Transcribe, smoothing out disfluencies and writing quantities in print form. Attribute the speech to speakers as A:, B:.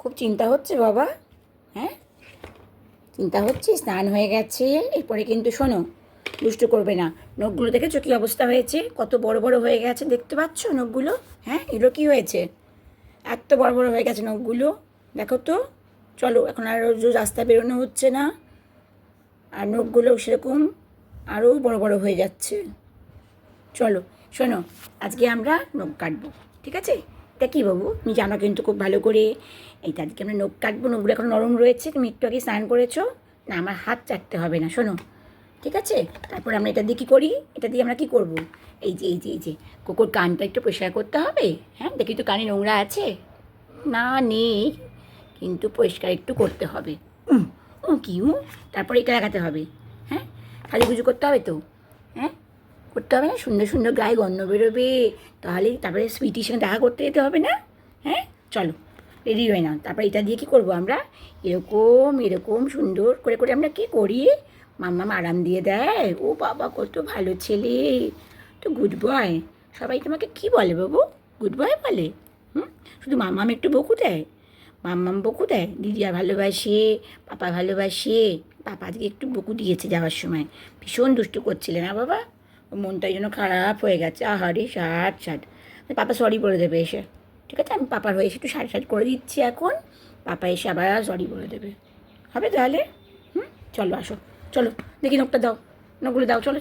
A: খুব চিন্তা হচ্ছে বাবা? হ্যাঁ, চিন্তা হচ্ছে? স্নান হয়ে গেছে, এরপরে কিন্তু শোনো, দুষ্টু করবে না। নখগুলো দেখেছো কী অবস্থা হয়েছে? কত বড় বড় হয়ে গেছে, দেখতে পাচ্ছ নখগুলো? হ্যাঁ, এগুলো কী হয়েছে? এত বড় বড় হয়ে গেছে নখগুলো, দেখো তো। চলো, এখন আর রোজ রোজ রাস্তায় বেরোনো হচ্ছে না, আর নখগুলোও সেরকম আরও বড় বড় হয়ে যাচ্ছে। চলো, শোনো, আজকে আমরা নখ কাটবো, ঠিক আছে? এটা কী বাবু, তুমি জানো কিন্তু খুব ভালো করে। এইটা আজকে আমরা নখ কাটবো। নখগুলো এখন নরম রয়েছে, তুমি একটু আগে স্নান করেছো। না, আমার হাত চাটতে হবে না, শোনো, ঠিক আছে? তারপর আমরা এটা দিয়ে কী করি, এটা দিয়ে আমরা কী করবো? এই যে কোকোর কানটা একটু পরিষ্কার করতে হবে। হ্যাঁ, দেখি তো কানে নোংরা আছে না, নেই, কিন্তু পরিষ্কার একটু করতে হবে। কি তারপরে এটা লাগাতে হবে। হ্যাঁ, সাজুগুজু করতে হবে তো। হ্যাঁ, করতে হবে না? সুন্দর সুন্দর গায়ে গন্ধ বেরোবে, তাহলেই তারপরে সুইটির সঙ্গে দেখা করতে যেতে হবে না? হ্যাঁ, চলো, রেডি হয়ে নাও। তারপরে এটা দিয়ে কী করবো আমরা? এরকম এরকম সুন্দর করে করে আমরা কী করি, মাম্মাম আরাম দিয়ে দেয়। ও বাবা, কত ভালো ছেলে, তো গুড বয়। সবাই তোমাকে কী বলে বাবু? গুড বয় বলে? শুধু মাম্মাম একটু বকু দেয়? মাম্মাম বকু দেয়, দিদিয়া ভালোবাসে, পাপা ভালোবাসে। পাপা আজকে একটু বকু দিয়েছে যাওয়ার সময়, ভীষণ দুষ্টু করছিলে না বাবা? ও মনটাই যেন খারাপ হয়ে গেছে। আহারে, ষাট ষাট। পাপা সরি বলে দেবে এসে, ঠিক আছে? আমি পাপার হয়ে এসে একটু ষাট ষাট করে দিচ্ছি এখন, পাপা এসে আবার সরি বলে দেবে। হবে তাহলে? চলো আসো, চলো দেখি নখটা দাও, নখগুলো দাও, চলো।